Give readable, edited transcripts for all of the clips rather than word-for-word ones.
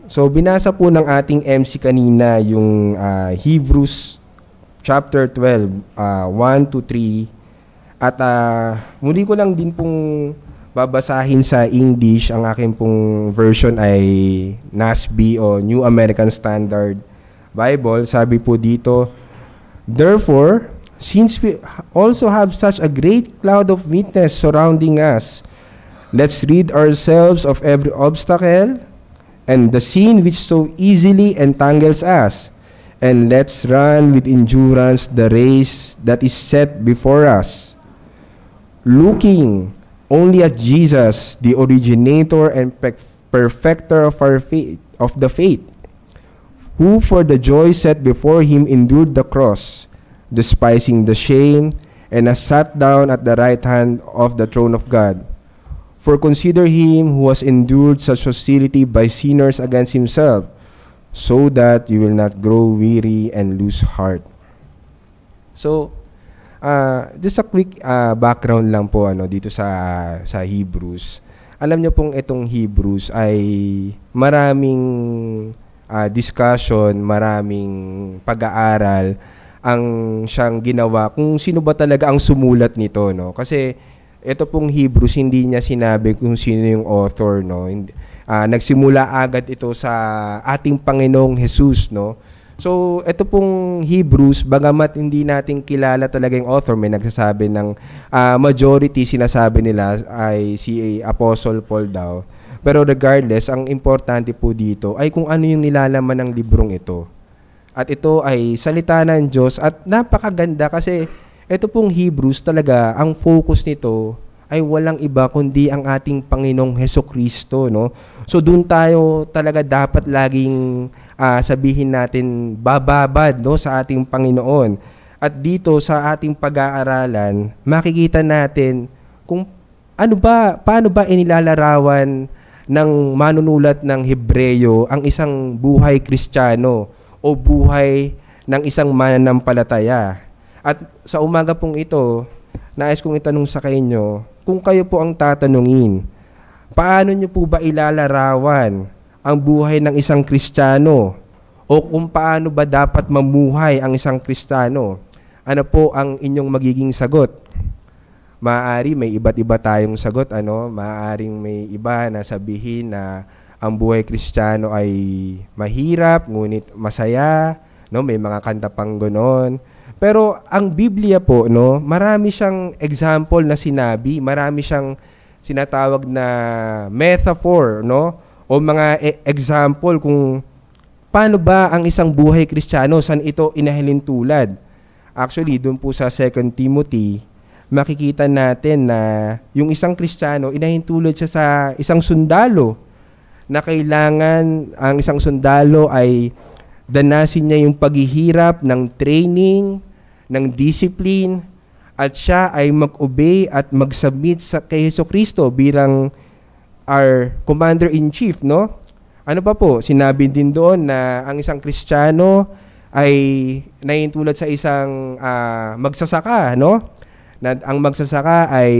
So, binasa po ng ating MC kanina yung Hebrews chapter 12, 1 to 3. At muli ko lang din pong babasahin sa English. Ang aking pong version ay NASB o New American Standard Bible. Sabi po dito, "Therefore, since we also have such a great cloud of witness surrounding us, let's rid ourselves of every obstacle and the sin which so easily entangles us, and let's run with endurance the race that is set before us, looking only at Jesus, the originator and perfecter of our faith, who for the joy set before him endured the cross, despising the shame, and has sat down at the right hand of the throne of God. For consider him who has endured such hostility by sinners against himself, so that you will not grow weary and lose heart." So, just a quick background lang po dito sa Hebrews. Alam niyo pong itong Hebrews ay maraming discussion, maraming pag-aaral ang siyang ginawa kung sino ba talaga ang sumulat nito, no? Kasi ito pong Hebrews, hindi niya sinabi kung sino yung author, no? Nagsimula agad ito sa ating Panginoong Jesus, no? So, ito pong Hebrews, bagamat hindi natin kilala talaga yung author, may nagsasabi ng majority, sinasabi nila ay si Apostle Paul daw. Pero regardless, ang importante po dito ay kung ano yung nilalaman ng librong ito. At ito ay salita ng Diyos at napakaganda kasi ito pong Hebrews talaga, ang focus nito ay walang iba kundi ang ating Panginoong Hesukristo, no? So doon tayo talaga dapat laging sabihin natin bababad, no, sa ating Panginoon. At dito sa ating pag-aaralan, makikita natin kung paano ba inilalarawan ng manunulat ng Hebreyo ang isang buhay Kristiyano o buhay ng isang mananampalataya. At sa umaga pong ito, nais kong itanong sa inyo, kung kayo po ang tatanungin, paano nyo po ba ilalarawan ang buhay ng isang Kristiyano? O kung paano ba dapat mamuhay ang isang Kristiyano? Ano po ang inyong magiging sagot? Maaari may iba't iba tayong sagot, Maaaring may iba na sabihin na ang buhay Kristiyano ay mahirap, ngunit masaya, no? May mga kanta pang ganoon. Pero ang Biblia po, no, marami siyang example na sinabi, marami siyang sinatawag na metaphor, no, o mga example kung paano ba ang isang buhay Kristiyano, saan ito inahilintulad. Actually, doon po sa 2 Timothy, makikita natin na yung isang Kristiyano, inahintulad siya sa isang sundalo na kailangan ang isang sundalo ay danasin niya yung paghihirap ng training, ng discipline, at siya ay mag-obey at mag-submit kay Hesukristo bilang our commander-in-chief, no? Ano pa po? Sinabi din doon na ang isang Kristiyano ay nahintulad sa isang magsasaka, no? Na ang magsasaka ay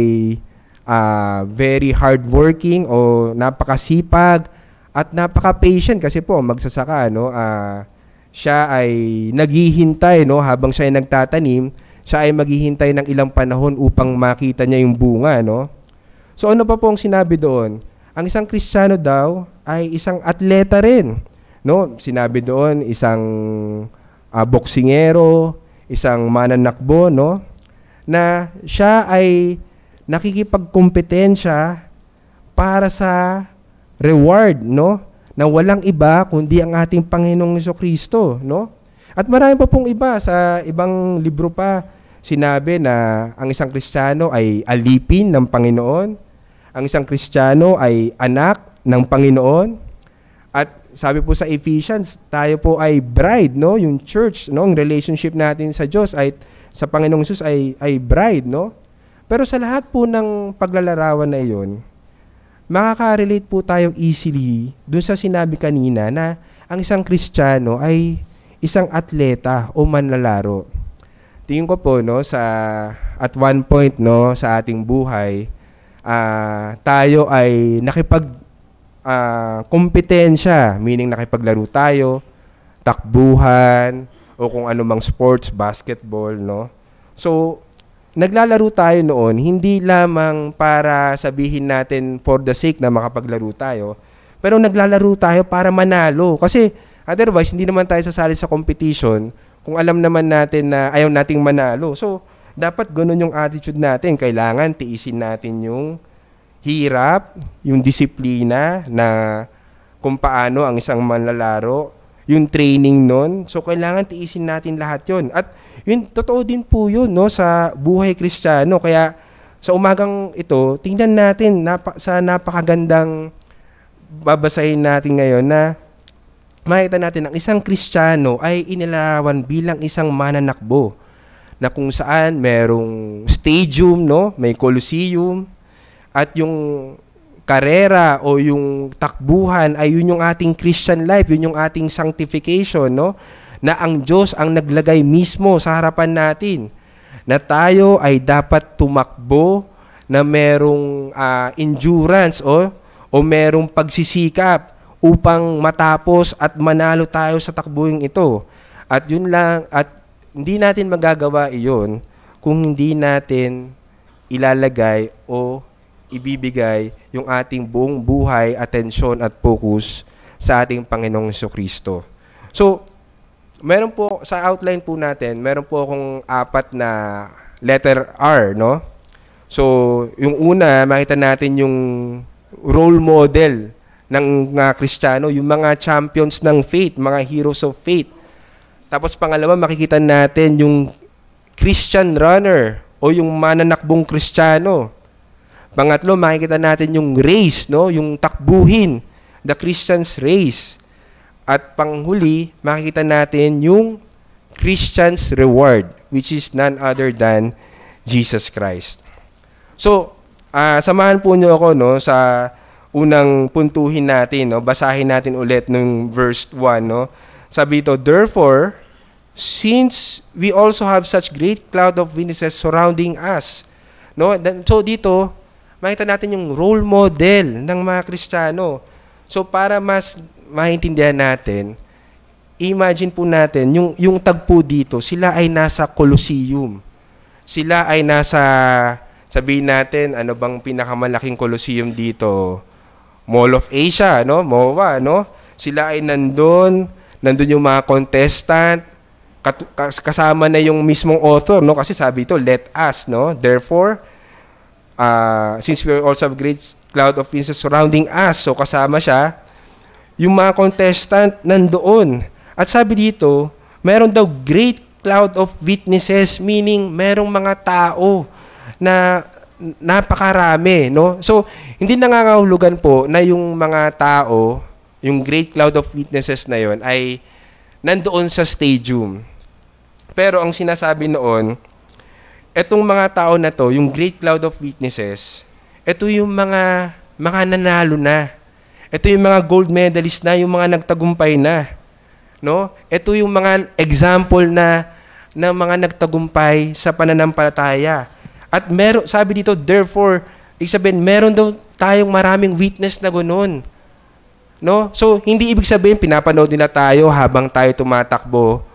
very hardworking o napakasipag at napaka-patient kasi po magsasaka, no? Siya ay naghihintay, no, habang siya ay nagtatanim, siya ay maghihintay ng ilang panahon upang makita niya yung bunga, no? So ano pa po ang sinabi doon? Ang isang Kristiyano daw ay isang atleta rin, no? Sinabi doon isang boksingero, isang mananakbo, no? Na siya ay nakikipagkompetensya para sa reward, no? Na walang iba kundi ang ating Panginoong Hesukristo, no? At marami pa pong iba sa ibang libro pa sinabi na ang isang Kristiyano ay alipin ng Panginoon, ang isang Kristiyano ay anak ng Panginoon, at sabi po sa Ephesians, tayo po ay bride, no? Yung church, no? Ang relationship natin sa Diyos ay sa Panginoong Jesus ay bride, no? Pero sa lahat po ng paglalarawan na iyon, makaka-relate po tayo easily dun sa sinabi kanina na ang isang Kristiyano ay isang atleta o manlalaro. Tingin ko po, no, at one point, no, sa ating buhay, tayo ay kompetensya, meaning nakipaglaro tayo, takbuhan, o kung anumang sports, basketball, no? So, naglalaro tayo noon, hindi lamang para sabihin natin for the sake na makapaglaro tayo, pero naglalaro tayo para manalo. Kasi otherwise, hindi naman tayo sasali sa competition kung alam naman natin na ayaw nating manalo. So, dapat ganun yung attitude natin. Kailangan tiisin natin yung hirap, yung disiplina na kung paano ang isang manlalaro, yung training nun. So, kailangan tiisin natin lahat yon. At yun, totoo din po yun, no, sa buhay Kristiyano. Kaya sa umagang ito, tingnan natin sa napakagandang babasahin natin ngayon na makita natin ang isang Kristiyano ay inilarawan bilang isang mananakbo na kung saan merong stadium, no, may Colosseum, at yung karera o yung takbuhan ay yun yung ating Christian life, yun yung ating sanctification, no? Na ang Diyos ang naglagay mismo sa harapan natin. Na tayo ay dapat tumakbo na merong endurance o merong pagsisikap upang matapos at manalo tayo sa takbuhin ito. At yun lang, at hindi natin magagawa iyon kung hindi natin ilalagay o ibibigay yung ating buong buhay, atensyon at focus sa ating Panginoong Jesucristo. So, meron po, sa outline po natin, meron po akong 4 na letter R, no? So, yung una, makita natin yung role model ng Kristiyano, yung mga champions ng faith, mga heroes of faith. Tapos pangalawa, makikita natin yung Christian runner o yung mananakbong Kristiyano. Pangatlo, makikita natin yung race, no? Yung takbuhin, the Christian's race. At panghuli, makikita natin yung Christian's reward, which is none other than Jesus Christ. So, samahan po niyo ako, no, sa unang puntuhin natin, no? Basahin natin ulit ng verse 1, no? Sabi ito, therefore, since we also have such great cloud of witnesses surrounding us, no? So dito, makita natin yung role model ng mga Kristiyano. So para mas maintindihan natin, imagine po natin, yung tagpo dito, sila ay nasa Colosseum. Sila ay nasa, sabihin natin, ano bang pinakamalaking Colosseum dito? Mall of Asia, no? MOA, no? Sila ay nandun yung mga contestant, kasama na yung mismong author, no? Kasi sabi ito, let us, no? Therefore, since we also have great cloud of witnesses surrounding us, so kasama siya, yung mga contestant nandoon. At sabi dito, meron daw great cloud of witnesses, meaning merong mga tao na napakarami, no? So, hindi nangangahulugan po na yung mga tao, yung great cloud of witnesses na yon ay nandoon sa stadium. Pero ang sinasabi noon, etong mga tao na to, yung great cloud of witnesses, ito yung mga nanalo na. Ito yung mga gold medalist na, yung mga nagtagumpay na. No? Ito yung mga example na mga nagtagumpay sa pananampalataya. At sabi dito, therefore, ibig sabihin, meron daw tayong maraming witness na ganoon. No? So, hindi ibig sabihin, pinapanood nila tayo habang tayo tumatakbo.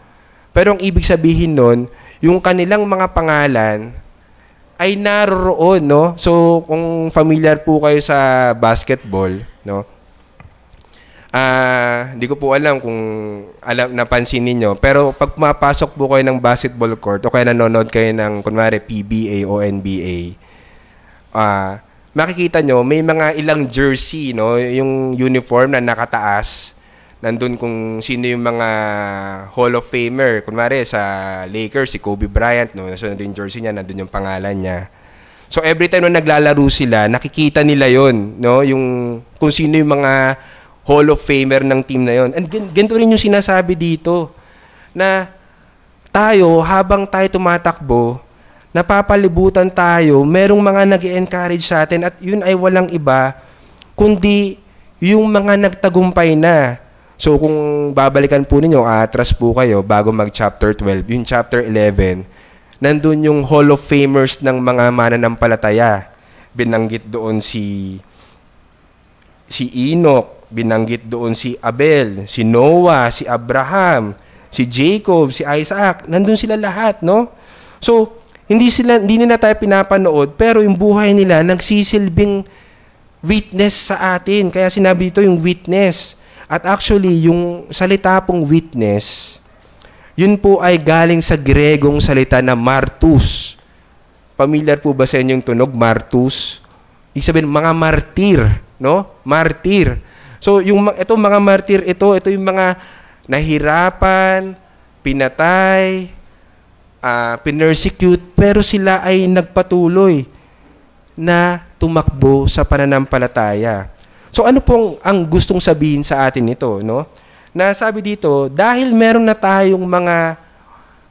Pero ang ibig sabihin nun, yung kanilang mga pangalan ay naroroon, no? So, kung familiar po kayo sa basketball, no? Hindi ko po alam kung napansin ninyo, pero pag pumapasok po kayo ng basketball court o kaya nanonood kayo ng, kunwari, PBA o NBA, makikita nyo, may mga ilang jersey, no? Yung uniform na nakataas, nandun kung sino yung mga Hall of Famer. Kunwari, sa Lakers, si Kobe Bryant, no? Nandun yung jersey niya, nandun yung pangalan niya. So, every time na naglalaro sila, nakikita nila yon, no? Yung, kung sino yung mga Hall of Famer ng team na yon. And ganito rin yung sinasabi dito, na tayo, habang tayo tumatakbo, napapalibutan tayo, merong mga nag-encourage sa atin, at yun ay walang iba, kundi yung mga nagtagumpay na. So kung babalikan po ninyo, atras po kayo bago mag-chapter 12, yung chapter 11, nandun yung Hall of Famers ng mga mananampalataya. Binanggit doon si si Enoch, binanggit doon si Abel, si Noah, si Abraham, si Jacob, si Isaac, nandun sila lahat, no? So, hindi nila tayo pinapanood, pero yung buhay nila nagsisilbing witness sa atin. Kaya sinabi dito yung witness. At actually, yung salita pong witness, yun po ay galing sa Gregong salita na martus. Familiar po ba sa inyo yung tunog, martus? Ibig sabihin, mga martir, no? Martir. So, itong mga martir, ito yung mga nahirapan, pinatay, pinersecute, pero sila ay nagpatuloy na tumakbo sa pananampalataya. So ano pong ang gustong sabihin sa atin nito, no? Na sabi dito, dahil meron na tayong mga,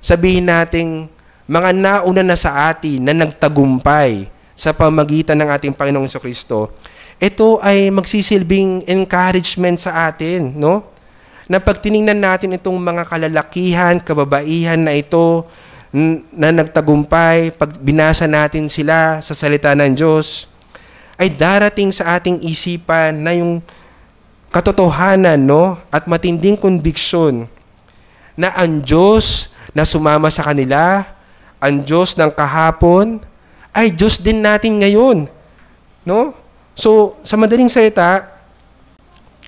sabihin nating, mga nauna na sa atin na nagtagumpay sa pamagitan ng ating Panginoong Jesucristo, ito ay magsisilbing encouragement sa atin, no? Na pag tiningnan natin itong mga kalalakihan, kababaihan na ito, na nagtagumpay, pag binasa natin sila sa salita ng Diyos, ay darating sa ating isipan na yung katotohanan, no? At matinding conviction na ang Diyos na sumama sa kanila, ang Diyos ng kahapon, ay Diyos din natin ngayon, no? So, sa madaling salita,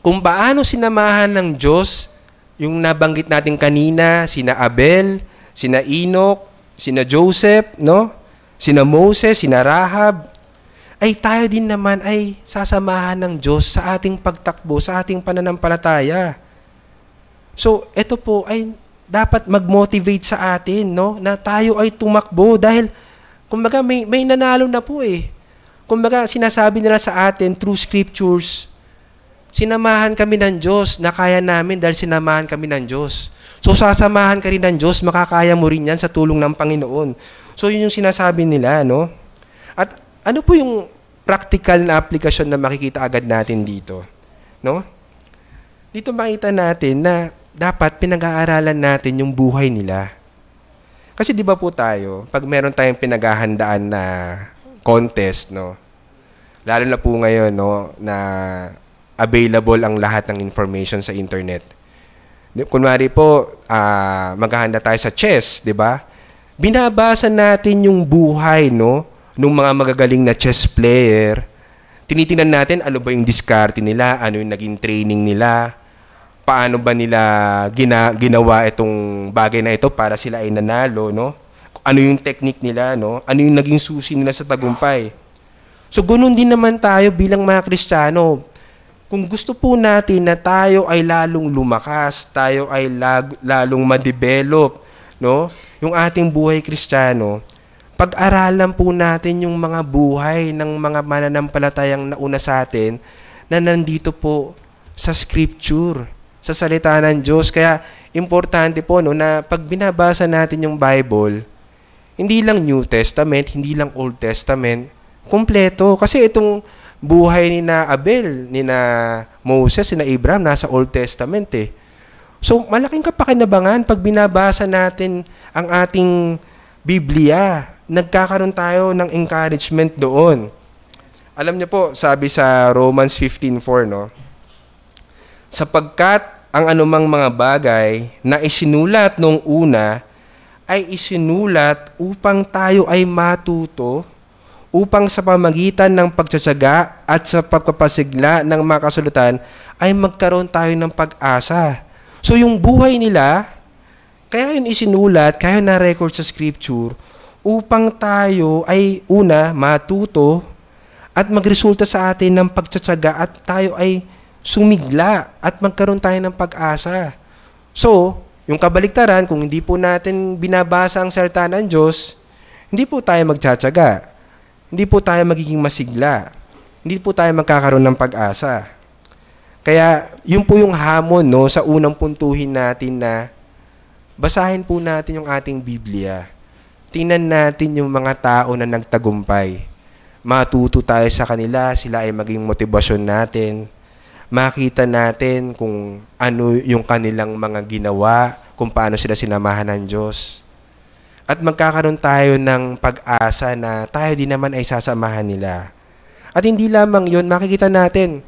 kung paano sinamahan ng Diyos yung nabanggit natin kanina, sina Abel, sina Enoch, sina Joseph, no? Sina Moses, sina Rahab, ay tayo din naman ay sasamahan ng Diyos sa ating pagtakbo, sa ating pananampalataya. So, ito po ay dapat mag-motivate sa atin, no? Na tayo ay tumakbo dahil, kumbaga, may nanalo na po eh. Kumbaga, sinasabi nila sa atin through scriptures, sinamahan kami ng Diyos, na kaya namin dahil sinamahan kami ng Diyos. So, sasamahan ka rin ng Diyos, makakaya mo rin yan sa tulong ng Panginoon. So, yun yung sinasabi nila, no? At ano po yung practical na aplikasyon na makikita agad natin dito? No? Dito makita natin na dapat pinag-aaralan natin yung buhay nila. Kasi di ba po tayo, pag meron tayong pinaghahandaan na contest, no? Lalo na po ngayon, no, na available ang lahat ng information sa internet. Kunwari po, maghahanda tayo sa chess, di ba? Binabasa natin yung buhay, no, nung mga magagaling na chess player. Tinitingnan natin ano ba yung diskarte nila, ano yung naging training nila, paano ba nila ginawa itong bagay na ito para sila ay nanalo, no? Ano yung technique nila, no? Ano yung naging susi nila sa tagumpay. So, ganoon din naman tayo bilang mga Kristiyano. Kung gusto po natin na tayo ay lalong lumakas, tayo ay lalong ma-develop, no? Yung ating buhay Kristiyano, pag-aralan po natin yung mga buhay ng mga mananampalatayang nauna sa atin na nandito po sa scripture, sa salita ng Diyos. Kaya importante po, no, na pag binabasa natin yung Bible, hindi lang New Testament, hindi lang Old Testament, kumpleto. Kasi itong buhay ni na Abel, ni na Moses, ni na Abraham, nasa Old Testament eh. So malaking kapakinabangan pag binabasa natin ang ating Biblia, nagkakaroon tayo ng encouragement doon. Alam niyo po, sabi sa Romans 15:4, no? Sapagkat ang anumang mga bagay na isinulat noong una ay isinulat upang tayo ay matuto, upang sa pamagitan ng pagtsatsaga at sa pagpapasigla ng mga kasulatan ay magkaroon tayo ng pag-asa. So yung buhay nila, kaya yun isinulat, kaya yun na-record sa scripture, upang tayo ay una matuto at magresulta sa atin ng pagtsatsaga at tayo ay sumigla at magkaroon tayo ng pag-asa. So, yung kabaliktaran, kung hindi po natin binabasa ang salita ng Diyos, hindi po tayo magtsatsaga, hindi po tayo magiging masigla, hindi po tayo magkakaroon ng pag-asa. Kaya, yun po yung hamon, no, sa unang puntuhin natin na basahin po natin yung ating Biblia. Tingnan natin yung mga tao na nagtagumpay. Matuto tayo sa kanila, sila ay maging motibasyon natin. Makita natin kung ano yung kanilang mga ginawa, kung paano sila sinamahan ng Diyos. At magkakaroon tayo ng pag-asa na tayo din naman ay sasamahan nila. At hindi lamang yun, makikita natin,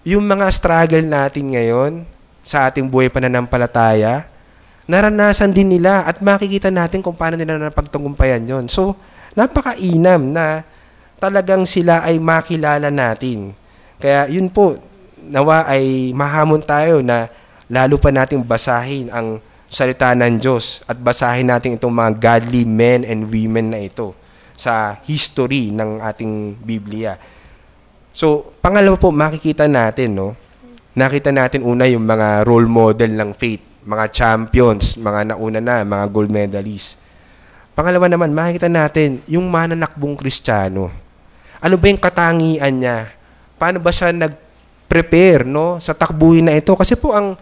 yung mga struggle natin ngayon sa ating buhay pananampalataya, naranasan din nila at makikita natin kung paano nila napagtagumpayan yon. So, napakainam na talagang sila ay makilala natin. Kaya yun po, nawa ay mahamon tayo na lalo pa nating basahin ang salita ng Diyos at basahin natin itong mga godly men and women na ito sa history ng ating Biblia. So, pangalawa po, makikita natin, no? Nakita natin una yung mga role model ng faith, mga champions, mga nauna na, mga gold medalists. Pangalawa naman, makikita natin yung mananakbong Kristiyano. Ano ba yung katangian niya? Paano ba siya nag-prepare, no, sa takbuhin na ito? Kasi po ang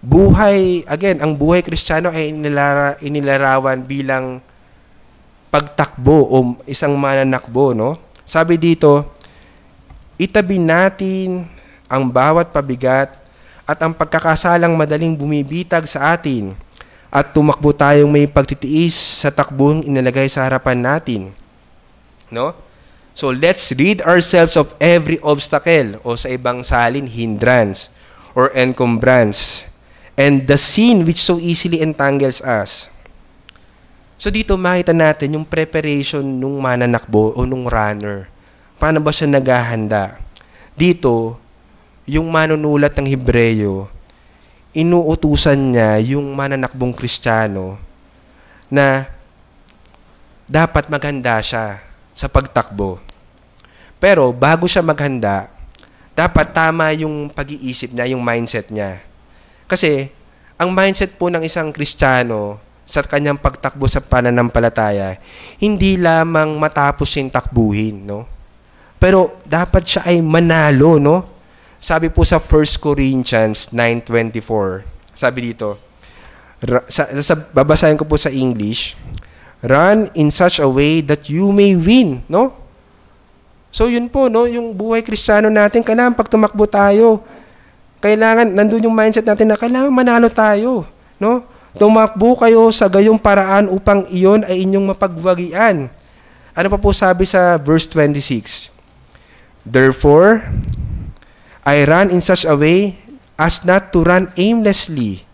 buhay, again, ang buhay Kristiyano ay inilarawan bilang pagtakbo o isang mananakbo, no? Sabi dito, itabi natin ang bawat pabigat at ang pagkakasalang madaling bumibitag sa atin at tumakbo tayong may pagtitiis sa takbong inilagay sa harapan natin. No? So let's rid ourselves of every obstacle o sa ibang salin, hindrance or encumbrance and the sin which so easily entangles us. So dito makita natin yung preparation nung mananakbo o nung runner. Paano ba siya naghahanda? Dito, yung manunulat ng Hebreyo, inuutusan niya yung mananakbong Kristiyano na dapat maghanda siya sa pagtakbo. Pero bago siya maghanda, dapat tama yung pag-iisip niya, yung mindset niya. Kasi ang mindset po ng isang Kristiyano sa kanyang pagtakbo sa pananampalataya, hindi lamang matapos yung takbuhin, no? Pero dapat siya ay manalo, no? Sabi po sa 1 Corinthians 9:24, sabi dito, babasahin ko po sa English, run in such a way that you may win, no? So yun po, no, yung buhay Kristiyano natin, kailangan pag tumakbo tayo, kailangan, nandun yung mindset natin na kailangan manalo tayo, no? Tumakbo kayo sa gayong paraan upang iyon ay inyong mapagwagian. Ano pa po sabi sa verse 26? Therefore, I run in such a way as not to run aimlessly.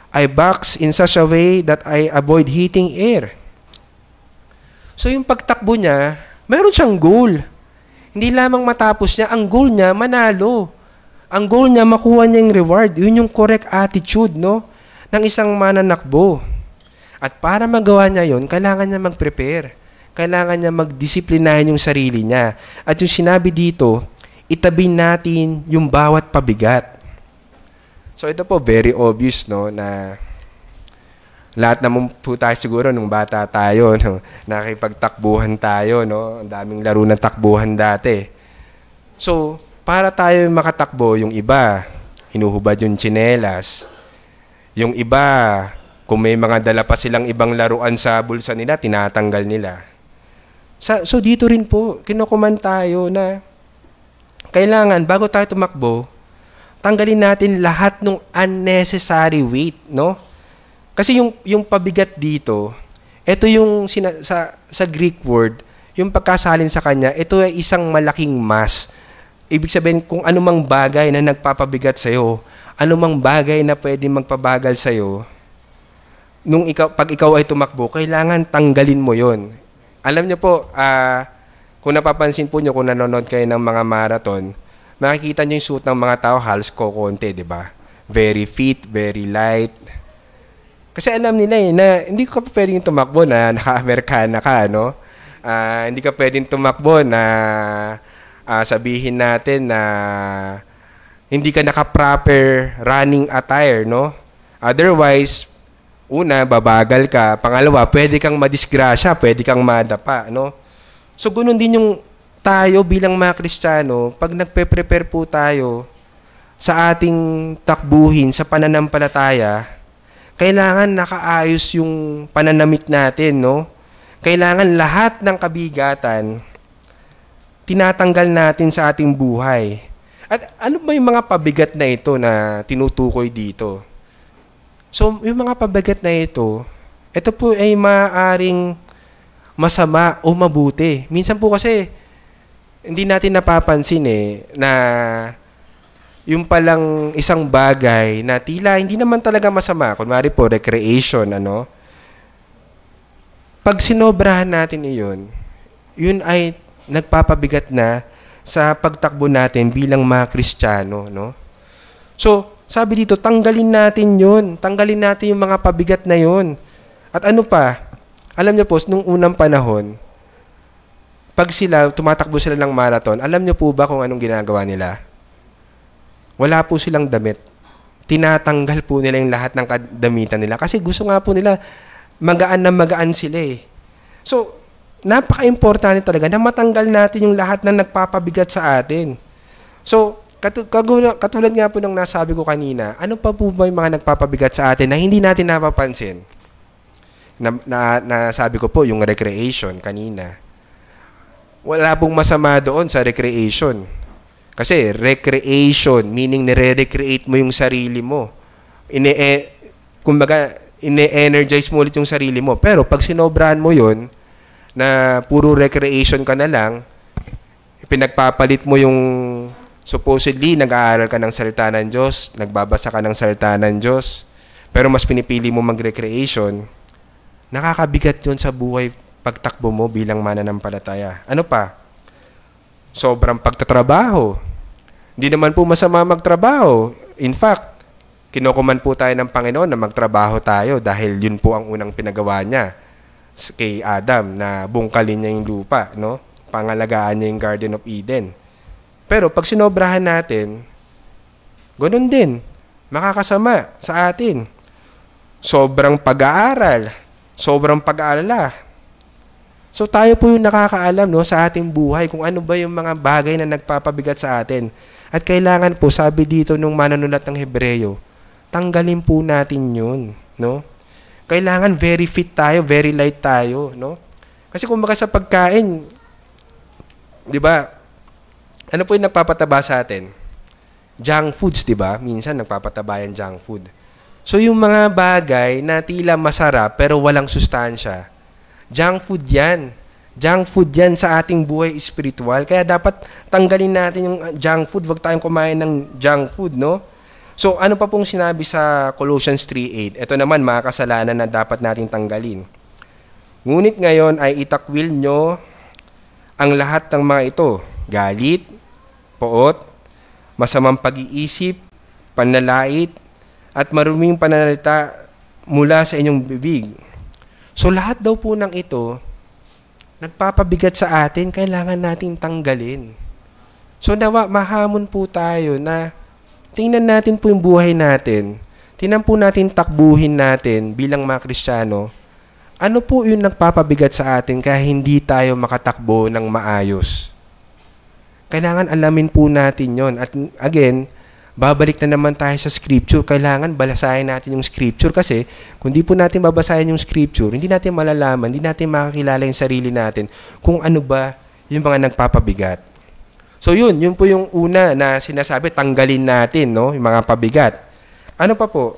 I box in such a way that I avoid hitting air. So yung pagtakbo niya, mayroon siyang goal. Hindi lamang matapos niya, ang goal niya, manalo. Ang goal niya, makuha niya yung reward. Yun yung correct attitude, no, ng isang mananakbo. At para magawa niya yun, kailangan niya mag-prepare. Kailangan niya magdisiplinahin yung sarili niya. At yung sinabi dito, itabi natin yung bawat pabigat. So ito po, very obvious, no, na lahat naman po tayo siguro nung bata tayo, no, nakikipagtakbuhan tayo, no, ang daming laro ng takbuhan dati. So, para tayo makatakbo, yung iba, hinuhubad yung tsinelas. Yung iba, kung may mga dala pa silang ibang laruan sa bulsa nila, tinatanggal nila. So dito rin po, kinukuman tayo na kailangan, bago tayo tumakbo, tanggalin natin lahat ng unnecessary weight, no? Kasi yung pabigat dito, ito yung sa Greek word, yung pagkasalin sa kanya, ito ay isang malaking mass. Ibig sabihin, kung anumang bagay na nagpapabigat sa'yo, anumang bagay na pwede magpabagal sa'yo, pag ikaw ay tumakbo, kailangan tanggalin mo yon. Alam niyo po, kung napapansin po niyo, kung nanonood kayo ng mga marathon, makikita niyo yung suit ng mga tao, halos kokonti, di ba? Very fit, very light. Kasi alam nila na hindi ka pwedeng tumakbo na naka-Amerikana ka, no? Hindi ka pwedeng tumakbo na sabihin natin na hindi ka naka-proper running attire, no? Otherwise, una, babagal ka. Pangalawa, pwede kang madisgrasya, pwede kang madapa, no? So, ganun din yung tayo bilang mga Kristiyano, pag nagpe-prepare po tayo sa ating takbuhin, sa pananampalataya, kailangan nakaayos yung pananamit natin, no? Kailangan lahat ng kabigatan, tinatanggal natin sa ating buhay. At ano ba yung mga pabigat na ito na tinutukoy dito? So, yung mga pabigat na ito po ay maaaring masama o mabuti. Minsan po kasi, hindi natin napapansin na yung palang isang bagay na tila hindi naman talaga masama, kunwari po, recreation, ano, pag sinobrahan natin iyon, yun ay nagpapabigat na sa pagtakbo natin bilang mga Kristiyano, no? So, sabi dito, tanggalin natin yun. Tanggalin natin yung mga pabigat na yun. At ano pa, alam niyo po, nung unang panahon, pag sila, tumatakbo sila ng marathon, alam niyo po ba kung anong ginagawa nila? Wala po silang damit. Tinatanggal po nila yung lahat ng damitan nila. Kasi gusto nga po nila, magaan na magaan sila eh. So, napaka-importante talaga na matanggal natin yung lahat na nagpapabigat sa atin. So, katulad nga po ng nasabi ko kanina, ano pa po ba yung mga nagpapabigat sa atin na hindi natin napapansin? Nasabi ko po yung recreation kanina. Wala pong masama doon sa recreation. Kasi recreation, meaning nire-recreate mo yung sarili mo. Kumbaga, ine-energize mo ulit yung sarili mo. Pero pag sinobrahan mo yon na puro recreation ka na lang, pinagpapalit mo yung supposedly nag-aaral ka ng salita ng Diyos, nagbabasa ka ng salita ng Diyos, pero mas pinipili mo mag-recreation, nakakabigat yun sa buhay pagtakbo mo bilang mananampalataya. Ano pa? Sobrang pagtatrabaho. Hindi naman po masama magtrabaho. In fact, kinukuman po tayo ng Panginoon na magtrabaho tayo dahil yun po ang unang pinagawa niya kay Adam na bungkalin niya yung lupa, no? Pangalagaan niya yung Garden of Eden. Pero pag sinobrahan natin, ganun din, makakasama sa atin. Sobrang pag-aaral, sobrang pag-aalala. So tayo po yung nakakaalam, no, sa ating buhay kung ano ba yung mga bagay na nagpapabigat sa atin. At kailangan po, sabi dito nung manunulat ng Hebreyo, tanggalin po natin yun, no? Kailangan very fit tayo, very light tayo, no? Kasi kung baka sa pagkain, di ba, ano po yung nagpapataba sa atin? Junk foods, di ba? Minsan nagpapataba yung junk food. So yung mga bagay na tila masarap pero walang sustansya, junk food yan. Junk food yan sa ating buhay spiritual. Kaya dapat tanggalin natin yung junk food. Huwag tayong kumain ng junk food, no? So, ano pa pong sinabi sa Colossians 3:8? Ito naman, mga kasalanan na dapat natin tanggalin. Ngunit ngayon ay itakwil nyo ang lahat ng mga ito. Galit, poot, masamang pag-iisip, panlalait, at maruming pananalita mula sa inyong bibig. So, lahat daw po ng ito, nagpapabigat sa atin, kailangan nating tanggalin. So, mahamon po tayo na tingnan natin po yung buhay natin. Tingnan po natin takbuhin natin bilang mga Kristiyano. Ano po yung nagpapabigat sa atin kaya hindi tayo makatakbo ng maayos? Kailangan alamin po natin yon. At again, babalik na naman tayo sa Scripture. Kailangan balasahin natin yung Scripture kasi kung di po natin babasahin yung Scripture, hindi natin malalaman, hindi natin makakilala yung sarili natin kung ano ba yung mga nagpapabigat. So yun po yung una na sinasabi, tanggalin natin, no, yung mga pabigat. Ano pa po?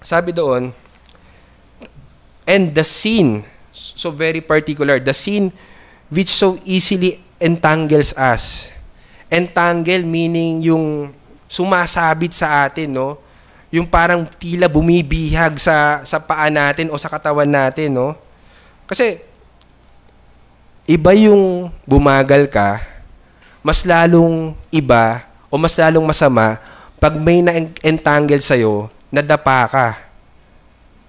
Sabi doon, and the sin, so very particular, the sin which so easily entangles us. Entangle meaning yung sumasabit sa atin, no? Yung parang tila bumibihag sa paa natin o sa katawan natin, no? Kasi iba yung bumagal ka, mas lalong iba o mas lalong masama pag may na-entangle sa'yo, nadapa ka.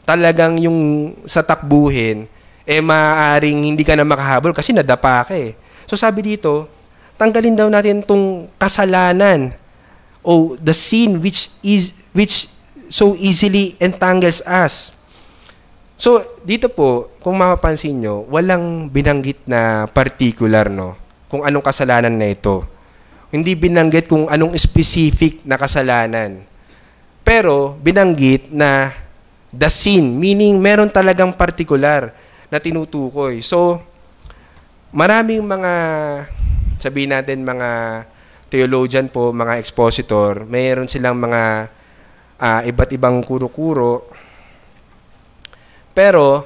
Talagang yung sa takbuhin, maaaring hindi ka na makahabol kasi nadapa ka eh. So sabi dito, tanggalin daw natin tong kasalanan o the sin which so easily entangles us. So dito po, kung mapapansin nyo, walang binanggit na particular, no? Kung anong kasalanan na ito. Hindi binanggit kung anong specific na kasalanan. Pero binanggit na the sin, meaning meron talagang particular na tinutukoy. So, maraming mga, sabihin natin mga theologian po, mga expositor, mayroon silang mga iba't ibang kuro-kuro. Pero,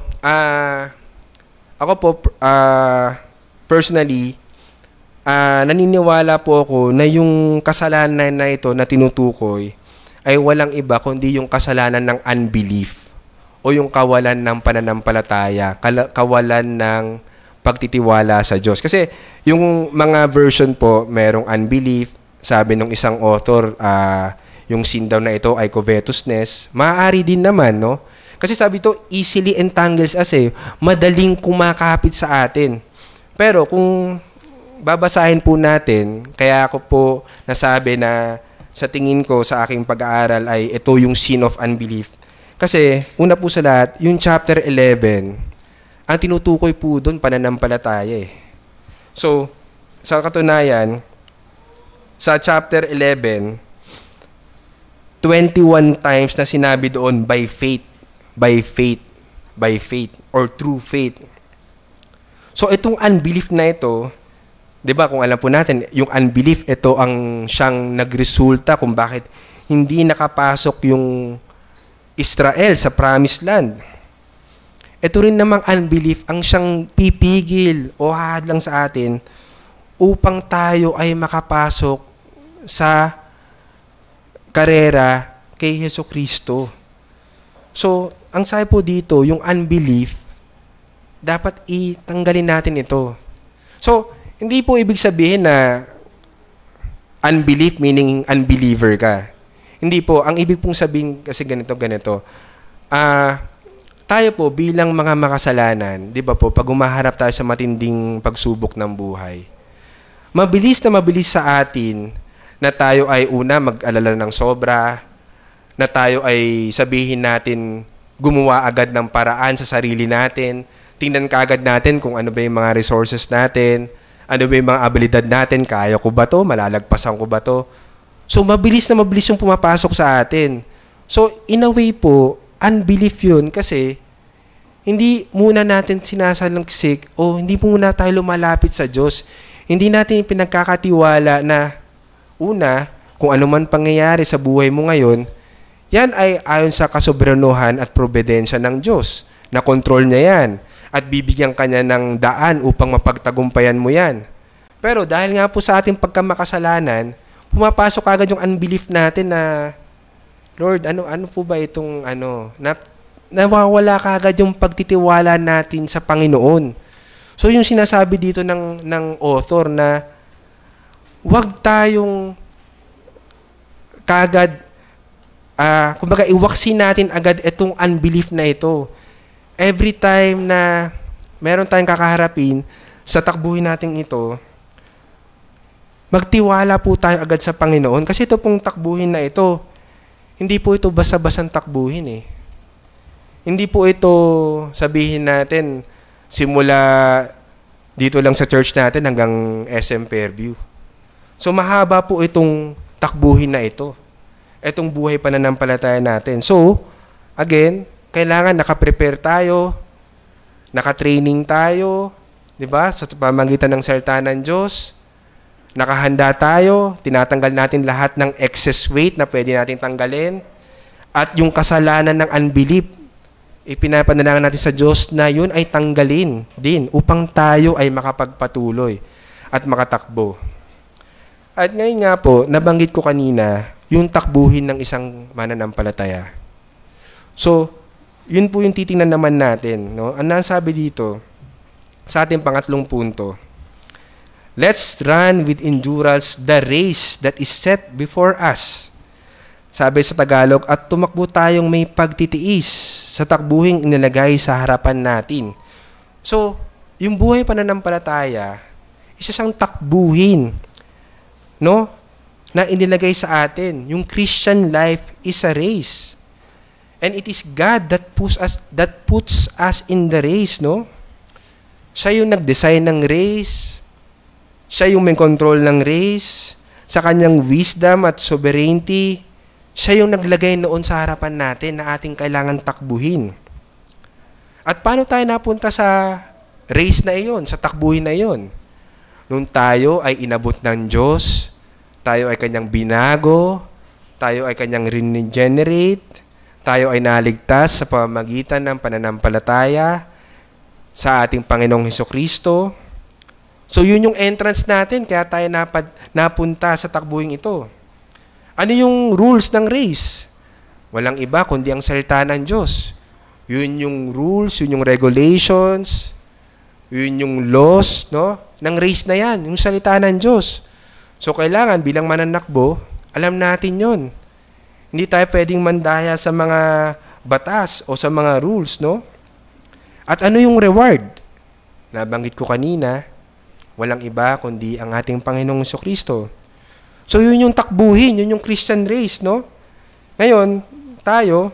ako po, personally, naniniwala po ako na yung kasalanan na ito na tinutukoy ay walang iba kundi yung kasalanan ng unbelief o yung kawalan ng pananampalataya, kawalan ng pagtitiwala sa Diyos. Kasi yung mga version po, merong unbelief, sabi ng isang author, yung sin daw na ito ay covetousness. Maaari din naman, no? Kasi sabi ito, easily entangles us madaling kumakapit sa atin. Pero kung babasahin po natin, kaya ako po nasabi na sa tingin ko sa aking pag-aaral ay ito yung sin of unbelief. Kasi una po sa lahat, yung chapter 11, ang tinutukoy po doon pananampalataya So, sa katunayan, sa chapter 11, 21 times na sinabi doon by faith, by faith, by faith, or through faith. So, itong unbelief na ito, 'di ba, kung alam po natin, yung unbelief, ito ang siyang nagresulta kung bakit hindi nakapasok yung Israel sa promised land. Ito rin namang unbelief ang siyang pipigil o hahadlang sa atin upang tayo ay makapasok sa karera kay Jesucristo. So, ang sabi po dito, yung unbelief, dapat itanggalin natin ito. So, hindi po ibig sabihin na unbelief meaning unbeliever ka. Hindi po. Ang ibig pong sabihin kasi ganito. Tayo po bilang mga makasalanan, di ba po, pag umaharap tayo sa matinding pagsubok ng buhay, mabilis sa atin na tayo ay una mag-alala ng sobra, na tayo ay sabihin natin gumawa agad ng paraan sa sarili natin, tingnan kaagad natin kung ano ba yung mga resources natin, ano ba yung mga abilidad natin, kaya ko ba to, malalagpasan ko ba to. So, mabilis yung pumapasok sa atin. So, in a way po, unbelief yun kasi hindi muna natin sinasalangsik o hindi muna tayo lumalapit sa Diyos. Hindi natin pinagkakatiwala na una, kung ano man pangyayari sa buhay mo ngayon, yan ay ayon sa kasobranuhan at probidensya ng Diyos. Na control niya yan. At bibigyan ka niya ng daan upang mapagtagumpayan mo yan. Pero dahil nga po sa ating pagkamakasalanan, pumapasok agad yung unbelief natin na, Lord, ano po ba itong nawawala kaagad yung pagtitiwala natin sa Panginoon. So yung sinasabi dito ng author na huwag tayong kaagad, kumbaga iwaksin natin agad itong unbelief na ito. Every time na meron tayong kakaharapin sa takbuhin natin ito, magtiwala po tayo agad sa Panginoon. Kasi ito pong takbuhin na ito, hindi po ito basa-basang takbuhin Hindi po ito sabihin natin simula dito lang sa church natin hanggang SM Fairview. So mahaba po itong takbuhin na ito. Itong buhay pananampalataya natin. So, again, kailangan nakaprepare tayo, nakatraining tayo, di ba? Sa pamamagitan ng salita ng Diyos, nakahanda tayo, tinatanggal natin lahat ng excess weight na pwede natin tanggalin, at yung kasalanan ng unbelief, ipinapanalangin natin sa Diyos na yun ay tanggalin din upang tayo ay makapagpatuloy at makatakbo. At ngayon nga po, nabanggit ko kanina, yung takbuhin ng isang mananampalataya. So, yun po yung titingnan naman natin. No? Ang nasabi dito, sa ating pangatlong punto, let's run with endurance the race that is set before us. Sabi sa Tagalog, at tumakbo tayong may pagtitiis sa takbuhing inilagay sa harapan natin. So, yung buhay pananampalataya, isa siyang takbuhin, no? Na inilagay sa atin. Yung Christian life is a race. And it is God that puts us in the race, no? Siya yung nag-design ng race. Siya yung may control ng race. Sa kanyang wisdom at sovereignty, siya yung naglagay noon sa harapan natin na ating kailangan takbuhin. At paano tayo napunta sa race na iyon, sa takbuhin na iyon? Nung tayo ay inabot ng Diyos, tayo ay kanyang binago, tayo ay kanyang regenerate, tayo ay naligtas sa pamamagitan ng pananampalataya sa ating Panginoong Hesukristo. So yun yung entrance natin, kaya tayo napunta sa takbuhin ito. Ano yung rules ng race? Walang iba kundi ang salita ng Diyos. Yun yung rules, yun yung regulations, yun yung laws, no? Ng race na yan, yung salita ng Diyos. So kailangan bilang mananakbo, alam natin yun. Hindi tayo pwedeng mandaya sa mga batas o sa mga rules, no? At ano yung reward? Nabanggit ko kanina, walang iba kundi ang ating Panginoong Jesucristo. So yun yung takbuhin, yun yung Christian race, no? Ngayon, tayo,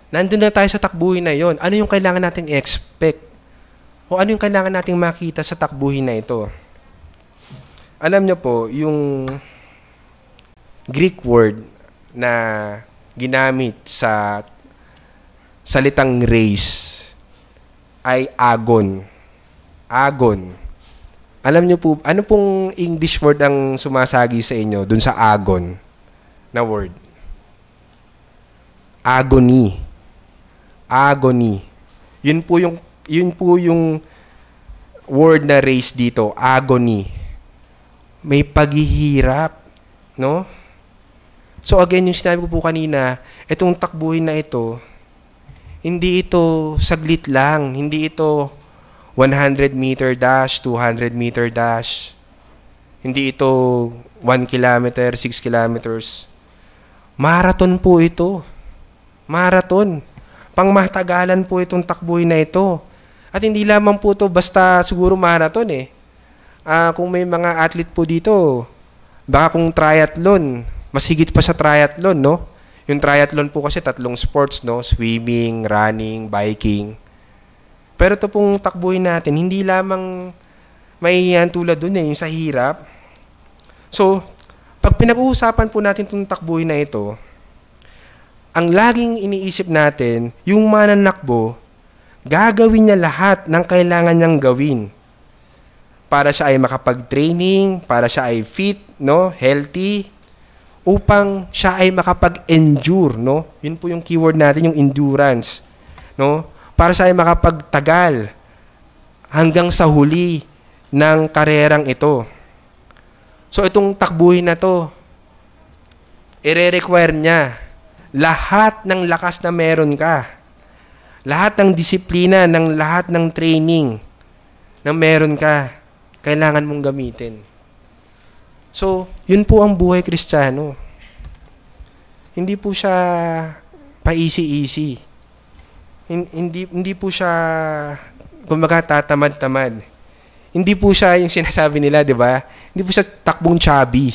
nandun na tayo sa takbuhin na yon. Ano yung kailangan nating expect? O ano yung kailangan nating makita sa takbuhin na ito? Alam nyo po, yung Greek word na ginamit sa salitang race ay agon. Agon. Alam nyo po, ano pong English word ang sumasagi sa inyo dun sa agon na word? Agony. Agony. Yun po yung word na race dito, agony. May paghihirap, no? So again, yung sinabi ko po kanina, itong takbuhin na ito, hindi ito saglit lang, hindi ito 100-meter dash, 200-meter dash. Hindi ito 1 kilometer, 6 kilometers. Marathon po ito. Marathon. Pangmatagalan po itong takbuhin na ito. At hindi lamang po ito basta siguro marathon eh. Kung may mga athlete po dito, baka kung triathlon, mas higit pa sa triathlon, no? Yung triathlon po kasi 3 sports, no? Swimming, running, biking. Pero ito pong takbuhin natin, hindi lamang maiiyan tulad dun yung sa hirap. So, pag pinag-uusapan po natin itong takbuhin na ito, ang laging iniisip natin, yung mananakbo, gagawin niya lahat ng kailangan niyang gawin. Para siya ay makapag-training, para siya ay fit, no, healthy, upang siya ay makapag-endure, no? Yun po yung keyword natin, yung endurance, no? Para siya ay makapagtagal hanggang sa huli ng karerang ito. So itong takbuhin na to, ire-require niya lahat ng lakas na meron ka. Lahat ng disiplina, ng lahat ng training na meron ka, kailangan mong gamitin. So, yun po ang buhay Kristiyano. Hindi po siya pa-easy-easy. Hindi po siya kumbaga tatamad-tamad. Hindi po siya yung sinasabi nila, di ba? Hindi po siya takbong chubby.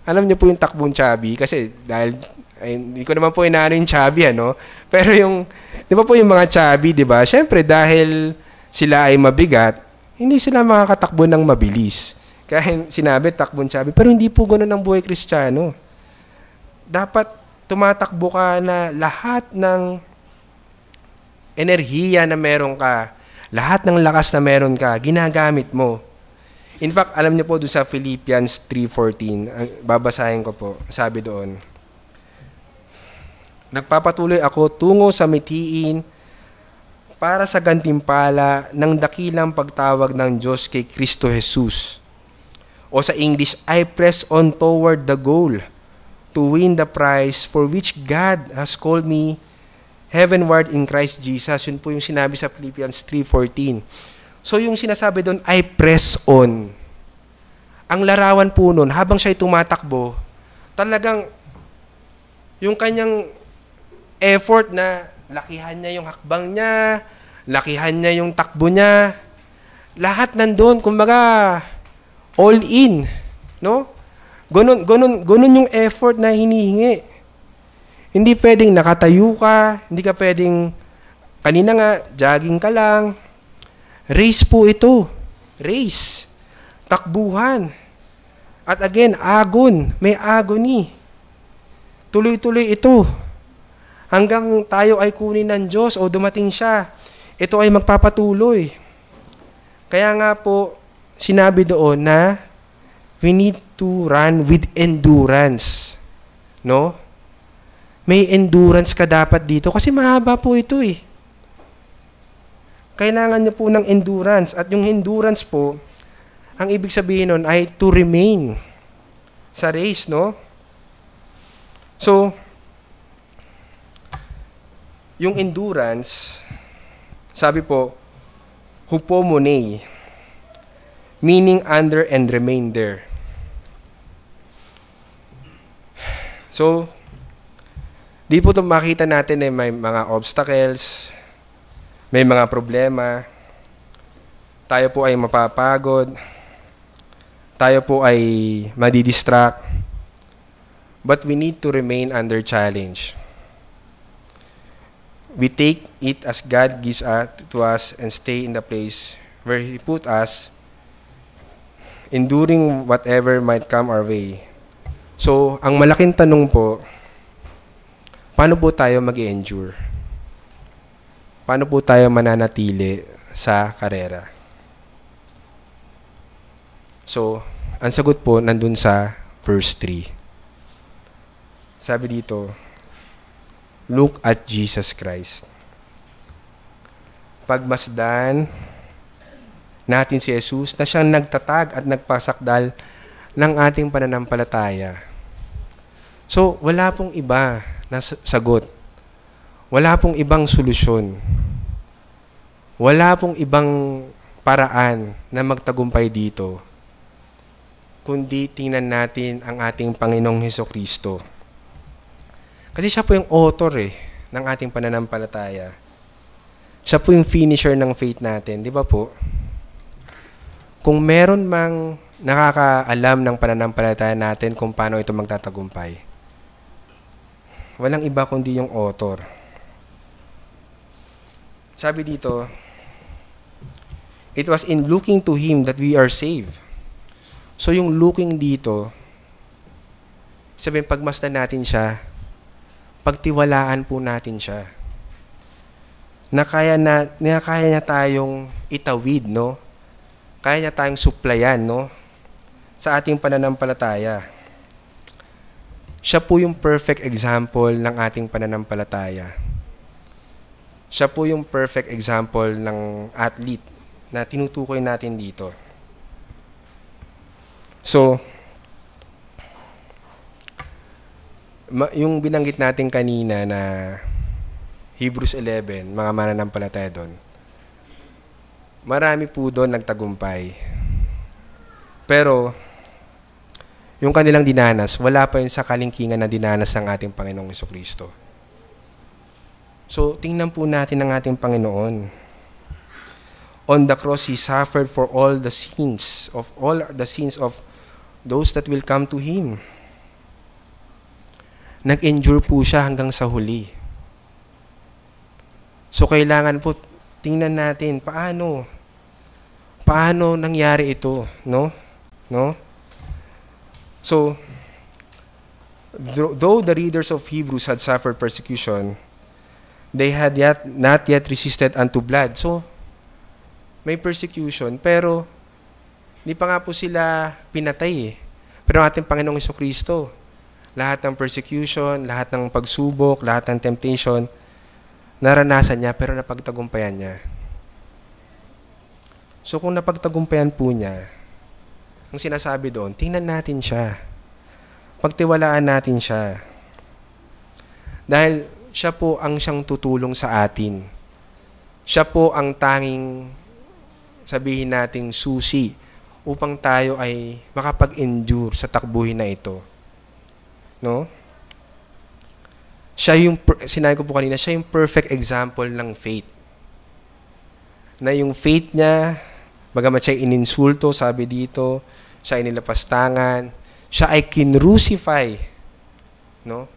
Alam niyo po yung takbong chubby kasi dahil hindi ko naman po inaano yung chubby, ano? Pero yung, di ba po yung mga chubby, di ba? Siyempre dahil sila ay mabigat, hindi sila makakatakbo ng mabilis. Kaya sinabi takbong chubby, pero hindi po ganoon ang buhay Kristiyano. Dapat tumatakbo ka na lahat ng enerhiya na meron ka, lahat ng lakas na meron ka, ginagamit mo. In fact, alam niyo po doon sa Philippians 3:14, babasahin ko po, sabi doon, nagpapatuloy ako tungo sa mithiin para sa gantimpala ng dakilang pagtawag ng Diyos kay Kristo Jesus. O sa English, I press on toward the goal to win the prize for which God has called me heavenward in Christ Jesus. Yun po yung sinabi sa Philippians 3:14. So yung sinasabi doon, I press on. Ang larawan po nun, habang siya'y tumatakbo, talagang yung kanyang effort na lakihan niya yung hakbang niya, lakihan niya yung takbo niya, lahat nandun, kumbaga, all in. No? Ganun yung effort na hinihingi. Hindi pwedeng nakatayo ka, hindi ka pwedeng, kanina nga, jogging ka lang. Race po ito. Race. Takbuhan. At again, agon. May agony. Tuloy-tuloy ito. Hanggang tayo ay kunin ng Diyos o dumating siya, ito ay magpapatuloy. Kaya nga po, sinabi doon na we need to run with endurance. No? May endurance ka dapat dito kasi mahaba po ito eh. Kailangan niya po ng endurance. At yung endurance po, ang ibig sabihin nun ay to remain sa race, no? So, yung endurance, sabi po, hupomone, meaning under and remain there. So, di po ito makita natin may mga obstacles, may mga problema, tayo po ay mapapagod, tayo po ay madidistract, but we need to remain under challenge. We take it as God gives to us and stay in the place where He put us, enduring whatever might come our way. So, ang malaking tanong po, paano po tayo mag-endure? Paano po tayo mananatili sa karera? So, ang sagot po nandun sa verse 3. Sabi dito, look at Jesus Christ. Pagmasdan natin si Jesus na siyang nagtatag at nagpasakdal ng ating pananampalataya. So, wala pong iba na sagot. Wala pong ibang solusyon. Wala pong ibang paraan na magtagumpay dito, kundi tingnan natin ang ating Panginoong Hesukristo. Kasi siya po yung author ng ating pananampalataya. Siya po yung finisher ng faith natin, di ba po? Kung meron mang nakakaalam ng pananampalataya natin kung paano ito magtatagumpay, walang iba kundi yung author. Sabi dito, it was in looking to Him that we are saved. So yung looking dito, sabihin pagmasdan natin siya, pagtiwalaan po natin siya. Na kaya niya tayong itawid, no? Kaya niya tayong suplayan, no? Sa ating pananampalataya. Siya po yung perfect example ng ating pananampalataya. Siya po yung perfect example ng athlete na tinutukoy natin dito. So, yung binanggit natin kanina na Hebrews 11, mga mananampalataya doon, marami po doon nagtagumpay. Pero, yung kanilang dinanas, wala pa yun sa kalingkingan na dinanas ng ating Panginoong Hesukristo. So, tingnan po natin ang ating Panginoon. On the cross, He suffered for all the sins of those that will come to Him. Nag-endure po siya hanggang sa huli. So, kailangan po, tingnan natin, paano nangyari ito, no? So, though the readers of Hebrews had suffered persecution, they had not yet resisted unto blood. So, may persecution, pero hindi pa nga po sila pinatay Pero ang ating Panginoong Hesukristo, lahat ng persecution, lahat ng pagsubok, lahat ng temptation, naranasan niya pero napagtagumpayan niya. So kung napagtagumpayan po niya, ang sinasabi doon, tingnan natin siya. Pagtiwalaan natin siya. Dahil siya po ang siyang tutulong sa atin. Siya po ang tanging, sabihin nating susi, upang tayo ay makapag-endure sa takbuhin na ito. No? Siya yung, sinabi ko po kanina, siya yung perfect example ng faith. Na yung faith niya, bagamat siya ininsulto, sabi dito, siya ay nilapastangan, siya ay kinrucify. No?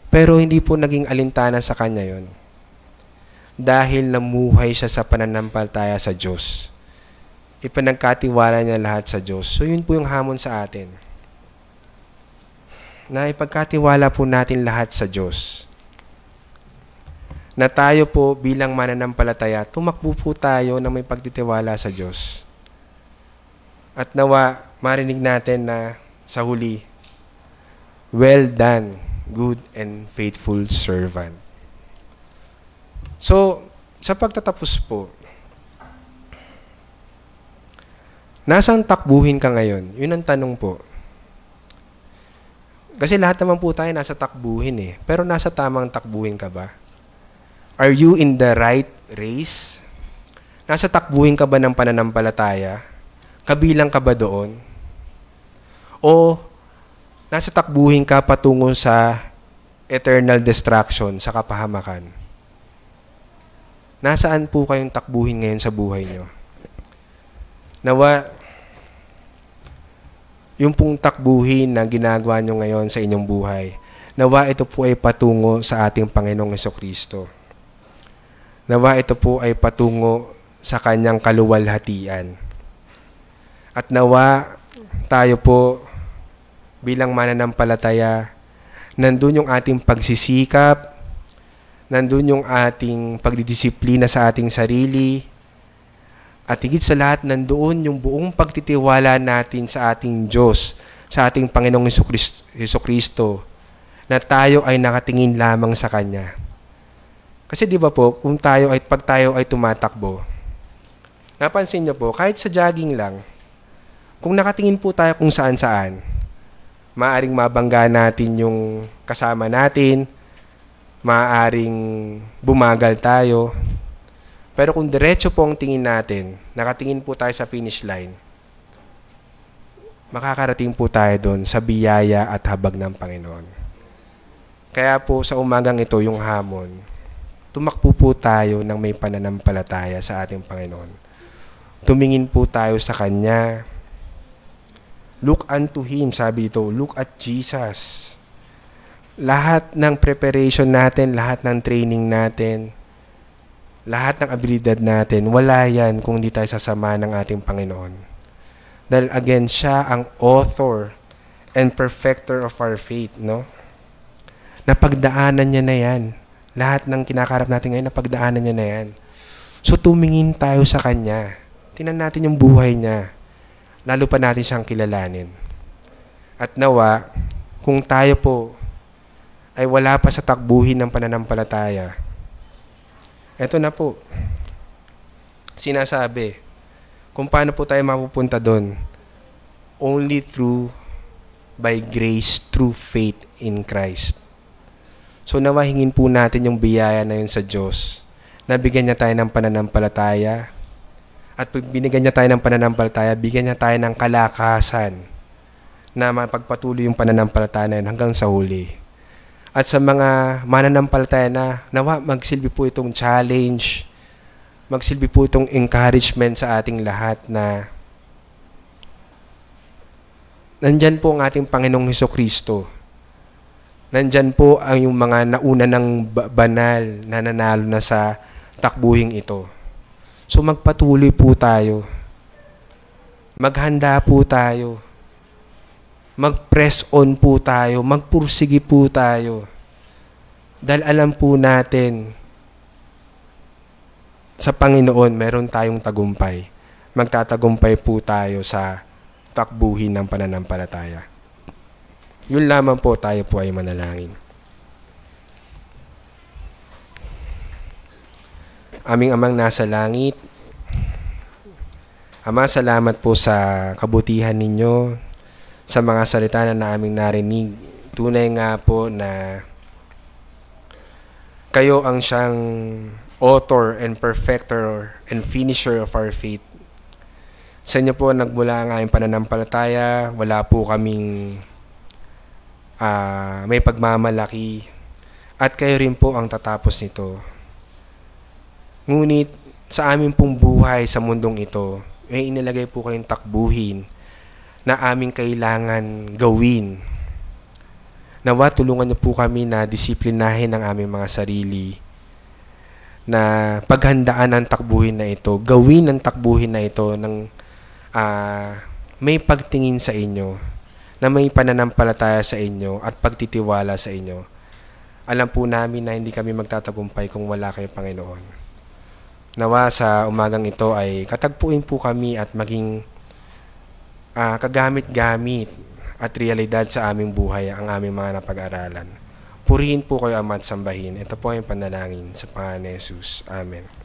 Pero hindi po naging alintana sa kanya yon. Dahil namuhay siya sa pananampalataya sa Diyos. Ipanagkatiwala niya lahat sa Diyos. So yun po yung hamon sa atin. Na ipagkatiwala po natin lahat sa Diyos. Na tayo po bilang mananampalataya, tumakbo po tayo na may pagtitiwala sa Diyos. At nawa, marinig natin na sa huli, well done, good and faithful servant. So, sa pagtatapos po, Nasaan takbuhin ka ngayon? Yun ang tanong po. Kasi lahat naman po tayo nasa takbuhin eh. Pero nasa tamang takbuhin ka ba? Are you in the right race? Nasa takbuhin ka ba ng pananampalataya? Kabilang ka ba doon? O nasa takbuhin ka patungo sa eternal destruction, sa kapahamakan? Nasaan po kayong takbuhin ngayon sa buhay nyo? Nawa, yung pong takbuhin na ginagawa nyo ngayon sa inyong buhay, nawa ito po ay patungo sa ating Panginoong Hesukristo. Nawa ito po ay patungo sa kanyang kaluwalhatian. At nawa tayo po bilang mananampalataya, nandun yung ating pagsisikap, nandun yung ating pagdidisiplina sa ating sarili, at higit sa lahat, nandoon yung buong pagtitiwala natin sa ating Diyos, sa ating Panginoong Hesukristo, na tayo ay nakatingin lamang sa Kanya. Kasi di ba po, pag tayo ay tumatakbo, napansin niyo po, kahit sa jogging lang, kung nakatingin po tayo kung saan-saan, maaaring mabangga natin yung kasama natin, maaaring bumagal tayo. Pero kung diretso po ang tingin natin, nakatingin po tayo sa finish line, makakarating po tayo doon sa biyaya at habag ng Panginoon. Kaya po sa umagang ito, yung hamon, tumakbo po tayo ng may pananampalataya sa ating Panginoon. Tumingin po tayo sa Kanya. Look unto Him, sabi ito, look at Jesus. Lahat ng preparation natin, lahat ng training natin, lahat ng abilidad natin, wala yan kung di tayo sasama ng ating Panginoon. Dahil again, siya ang author and perfecter of our faith, no? Napagdaanan niya na yan. Lahat ng kinakarap natin ngayon, napagdaanan niya na yan. So, tumingin tayo sa Kanya. Tingnan natin yung buhay niya. Lalo pa natin siyang kilalanin. At nawa, kung tayo po ay wala pa sa takbuhin ng pananampalataya, eto na po, sinasabi, kung paano po tayo mapupunta doon, only by grace, through faith in Christ. So nawahingin po natin yung biyaya na yun sa Diyos, na bigyan niya tayo ng pananampalataya, at pag binigyan niya tayo ng pananampalataya, bigyan niya tayo ng kalakasan na mapagpatuloy yung pananampalataya na yun hanggang sa huli. At sa mga mananampalataya na, nawa magsilbi po itong challenge, magsilbi po itong encouragement sa ating lahat na nandyan po ang ating Panginoong Hesukristo. Nandyan po ang yung mga nauna ng banal na nanalo na sa takbuhing ito. So magpatuloy po tayo. Maghanda po tayo. Mag-press on po tayo, magpursige po tayo. Dahil alam po natin, sa Panginoon, meron tayong tagumpay. Magtatagumpay po tayo sa takbuhin ng pananampalataya. Yun lamang po, tayo po ay manalangin. Aming Amang nasa langit, Ama, salamat po sa kabutihan ninyo, sa mga salita na naaming narinig. Tunay nga po na kayo ang siyang author and perfecter and finisher of our faith. Sa inyo po nagmula ang aming pananampalataya. Wala po kaming may pagmamalaki. At kayo rin po ang tatapos nito. Ngunit sa aming pong buhay sa mundong ito, may inilagay po kayong takbuhin na aming kailangan gawin. Nawa, tulungan niyo po kami na disiplinahin ang aming mga sarili, na paghandaan ang takbuhin na ito, gawin ang takbuhin na ito ng may pagtingin sa inyo, na may pananampalataya sa inyo at pagtitiwala sa inyo. Alam po namin na hindi kami magtatagumpay kung wala kayo, Panginoon. Nawa sa umagang ito ay katagpuin po kami at maging kagamit-gamit at realidad sa aming buhay ang aming mga napag-aralan. Purihin po kayo, Ama, at sambahin. Ito po ang panalangin sa pangalan ni Jesus. Amen.